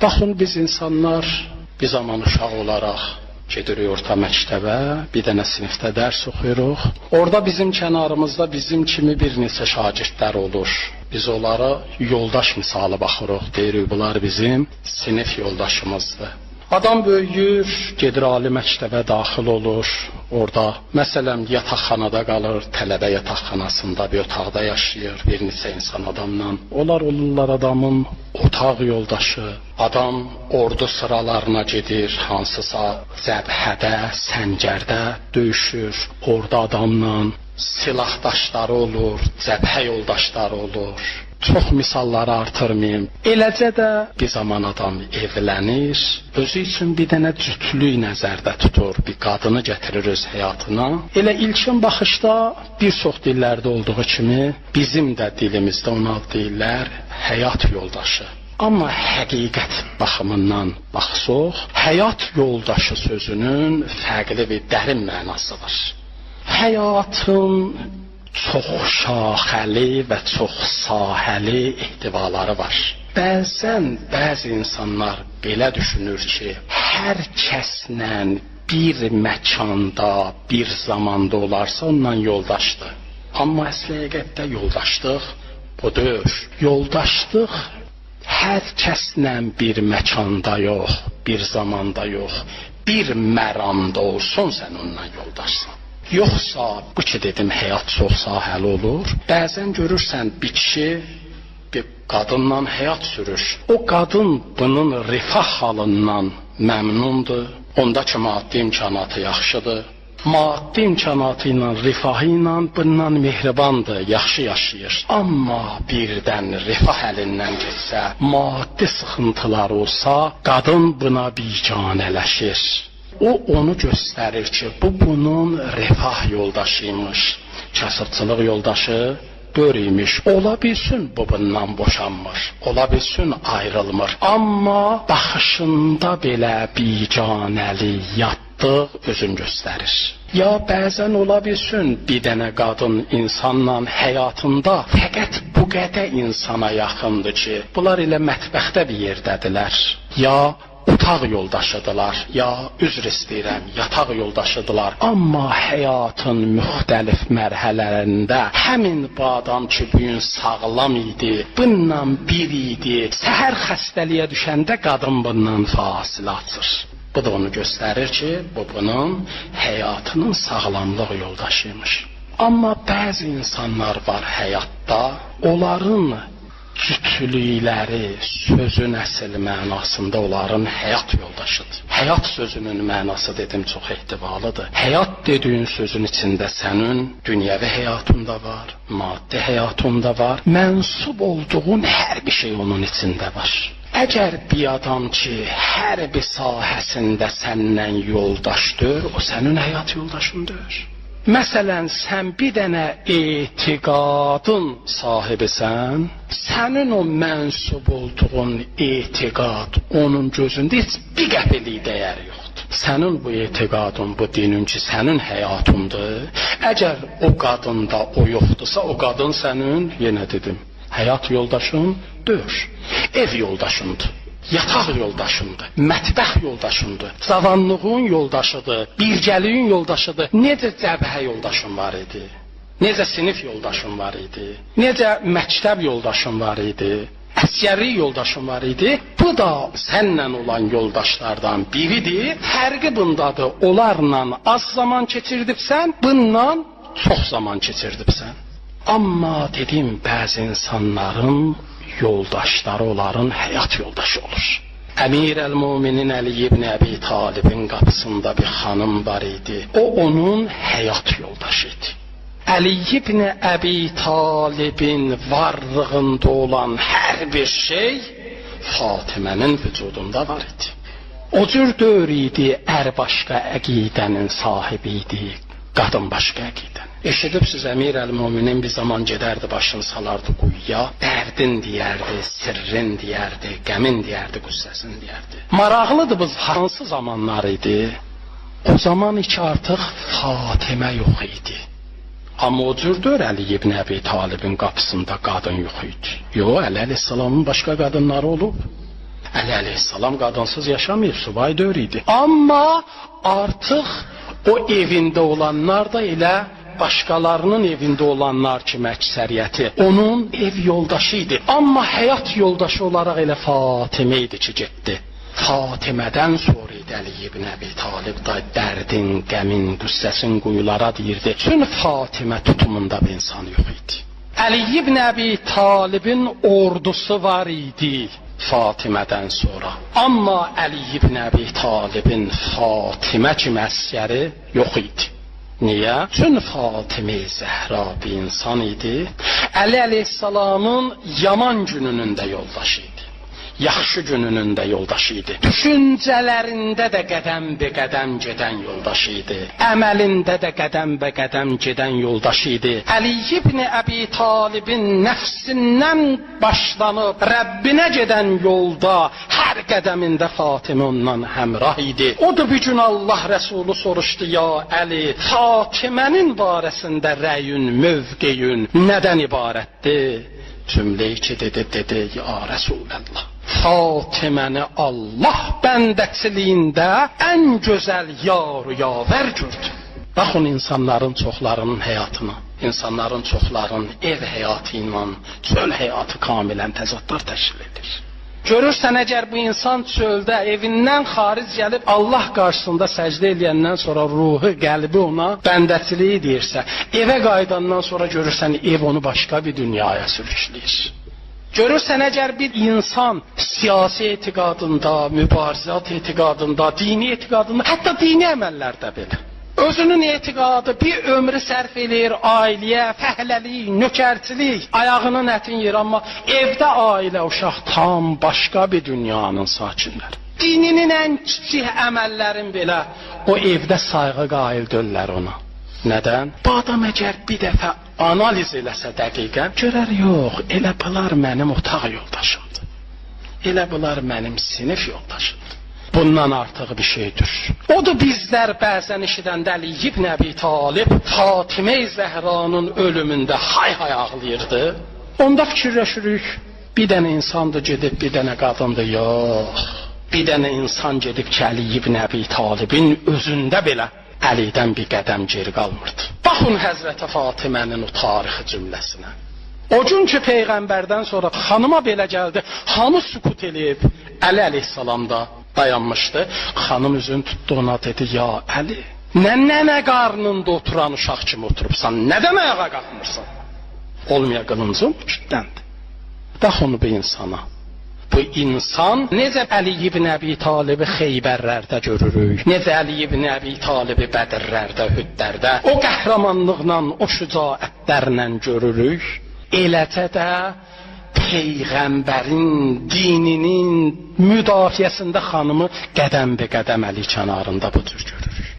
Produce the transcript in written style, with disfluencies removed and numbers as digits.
Baxın, biz insanlar bir zaman uşaq olaraq gedirik orta məktəbə, bir dənə sinifdə dərs oxuyuruq. Orada bizim kənarımızda bizim kimi bir neçə şagirdlər olur. Biz onlara yoldaş misalı baxırıq, deyirik bunlar bizim sinif yoldaşımızdır. Adam böyüyür, gedir ali məktəbə daxil olur. Orada məsələn yataqxanada qalır, tələbə yataqxanasında bir otaqda yaşayır bir neçə insan adamla. Onlar olurlar adamın otaq yoldaşı. Adam ordu sıralarına gedir, hansısa cəbhədə, səngərdə döyüşür. Orada adamla silahdaşları olur, cəbhə yoldaşları olur. Çox misalları artırmayım. Eləcə də bir zaman adam evlənir, özü üçün bir dənə cütlük nəzərdə tutur, bir qadını gətirir öz həyatına. Elə ilkin baxışda bir çox dillərdə olduğu kimi bizim də dilimizdə ona deyirlər həyat yoldaşı. Amma həqiqət baxımından baxsaq, həyat yoldaşı sözünün fərqli bir dərin mənası var. Həyatın çox şaxəli və çox sahəli ehtivaları var. Bəzən bəzi insanlar belə düşünür ki, hər kəslə bir məkanda, bir zamanda olarsa ondan yoldaşdır. Amma əsl həqiqətdə yoldaşlıq bu deyil. Yoldaşlıq hər kəslə bir məkanda yox, bir zamanda yox, bir məramda olsun sən ondan yoldaşsan. Yoxsa bu ki dedim həyat çox sahəli olur. Bəzən görürsən bir kişi bir qadınla həyat sürür. O qadın bunun rifah halından məmnundur. Ondakı maddi imkanatı yaxşıdır. Maddi imkanatı ilə, rifahı ilə bundan mehribandır, yaxşı yaşayır. Amma birdən rifah əlindən getsə, maddi sıxıntılar olsa, qadın buna biganələşir. O onu göstərir ki, bu bunun refah yoldaşıymış, kasıbçılıq yoldaşı görüymüş. Ola bilsin bu bundan boşanmır, ola bilsin ayrılmır. Amma baxışında belə biganəli yatdıq özün göstərir. Ya bəzən ola bilsin bir dənə qadın insanla həyatında fəqət bu qədər insana yaxındır ki, bunlar elə mətbəxdə bir yerdədirlər. Ya otaq yoldaşıdılar, ya üzr istəyirəm, yataq yoldaşıdılar. Amma həyatın müxtəlif mərhələlərində həmin bu adam ki, bu gün sağlam idi, bununla bir idi, səhər xəstəliyə düşəndə qadın bundan fasilə açır. Bu da onu göstərir ki, bu bunun həyatının sağlamlıq yoldaşıymış. Amma bəzi insanlar var həyatda, onların cütlükləri sözün əsl mənasında onların həyat yoldaşıdır. Həyat sözünün mənası dedim çox ehtivalıdır. Həyat dediyin sözün içində sənin dünyəvi həyatında var, maddi həyatında var, mənsub olduğun hər bir şey onun içində var. Əgər bir adam ki, hər bir sahəsində səndən yoldaşdır, o sənin həyat yoldaşındır. Məsələn, sən bir dənə etiqadın sahibisən, sənin o mənsub olduğun etiqad onun gözündə heç bir qəpilik dəyəri yoxdur. Sənin bu etiqadın, bu dinin ki, sənin həyatındır. Əgər o qadında o yoxdursa, o qadın sənin, yenə dedim, həyat yoldaşın deyil, ev yoldaşındır. Yataq yoldaşındır, mətbəx yoldaşındır, cavanlığın yoldaşıdır, birgəliyin yoldaşıdır. Necə cəbhə yoldaşın var idi? Necə sinif yoldaşın var idi? Necə məktəb yoldaşın var idi? Əsgərlik yoldaşın var idi? Bu da sənlə olan yoldaşlardan biridir. Fərqi bundadır. Onlarla az zaman keçirdibsən, bununla çox zaman keçirdibsən. Amma dedim, bəzi insanların yoldaşları onların həyat yoldaşı olur. Əmir-əl-Müminin Əli ibn Əbi Talibin qapısında bir xanım var idi. O onun həyat yoldaşı idi. Əli ibn Əbi Talibin varlığında olan hər bir şey Fatimənin vücudunda var idi. O cür dövr idi, ər başqa əqidənin sahibi idi, qadın başqa əqidənin. Eşidibsiz, Əmir-əl-Müminin bir zaman gedərdi, başını salardı quyuya, dərdin deyərdi, sirrin deyərdi, qəmin deyərdi, qüssəsin deyərdi. Maraqlıdır, biz hansı zamanlar idi? O zaman ki artıq Fatimə yox idi. Amma o cürdür Əli ibn Əbi Talibin qapısında qadın yox idi. Yox, Əli əleyhissalamın başqa qadınları olub. Əli əleyhissalam qadınsız yaşamayıb, subay döyür idi. Amma artıq o evində olanlar da elə başqalarının evində olanlar kimi əksəriyyəti onun ev yoldaşı idi. Amma həyat yoldaşı olaraq elə Fatimə idi ki, getdi. Fatimədən sonra idi Əli ibn Əbi Talib da dərdin, qəmin, qüssəsin quyulara deyirdi. Çünki Fatimə tutumunda bir insan yox idi. Əli ibn Əbi Talibin ordusu var idi Fatimədən sonra. Amma Əli ibn Əbi Talibin Fatimə kimi əsgəri yox idi. Niyə? Çünki Fatimə Zəhra bir insan idi. Əli əleyhissalamın yaman gününün də yoldaşı idi. Yaxşı gününün də yoldaşı idi. Düşüncələrində də qədəm-be-qədəm gedən yoldaşı idi. Əməlində də qədəm-be-qədəm gedən yoldaşı idi. Əli ibn Əbi Talibin nəfsindən başlanıb Rəbbinə gedən yolda hər qədəmində Fatimə ondan həmrah idi. O da bir gün Allah Rəsulu soruşdu: ya Əli, Fatimənin barəsində rəyün, mövqeyün nədən ibarətdir? Cümləyi ki dedi, ya Rəsulallah, Fatiməni Allah bəndəçiliyində ən gözəl yar-ı yavər gördü. Baxın insanların çoxlarının həyatını, insanların çoxlarının ev həyatı ilə çöl həyatı kamilən təzadlar təşkil edir. Görürsən, əgər bu insan çöldə evindən xaric gəlib Allah qarşısında səcdə edəndən sonra ruhu, qəlbi ona bəndəçiliyi deyirsə, evə qayıdandan sonra görürsən ev onu başqa bir dünyaya sürükləyir. Görürsən, əgər bir insan siyasi etiqadında, mübarizat etiqadında, dini etiqadında, hətta dini əməllərdə belə özünün etiqadı bir ömrü sərf edir ailəyə, fəhləlik, nökərçilik, ayağının ətin yer, amma evdə ailə, uşaq tam başqa bir dünyanın sakinləri. Dininin ən kiçik əməllərin belə o evdə sayğı qail döllər ona. Nədən? Bu adam əgər bir dəfə analiz eləsə dəqiqən, görər, yox, elə bunlar mənim otaq yoldaşımdır. Elə bunlar mənim sinif yoldaşımdır. Bundan artıq bir şeydir. Odur bizlər bəzən eşidəndə Əli ibn Əbi Talib Fatimə Zəhranın ölümündə hay-hay ağlayırdı. Onda fikirləşirik, bir dənə insandır gedib, bir dənə qadındır, yox. Bir dənə insan gedib ki, Əli ibn Əbi Talibin özündə belə Əlidən bir qədəm geri qalmırdı. Baxın Həzrətə Fatimənin o tarixi cümləsinə. O gün ki, Peyğəmbərdən sonra xanıma belə gəldi, hamı sükut eləyib, Əli əleyhissalam da dayanmışdı. Xanım üzünü tutdu ona, dedi, ya Əli, nənə qarnında oturan uşaq kimi oturubsan, nədən ayağa qalxmırsan? Olmaya qılıncım kütləndi. Bax onu bir insana. Bu insan necə Əli ibn Əbi Talibi Xeybərlərdə görürük, necə Əli ibn Əbi Talibi Bədirlərdə, Hüddərdə o qəhrəmanlıqla, o şücaətlərlə görürük. Eləcə də Peyğəmbərin dininin müdafiəsində xanımı qədəm-be-qədəm Əli kənarında bu cür görürük.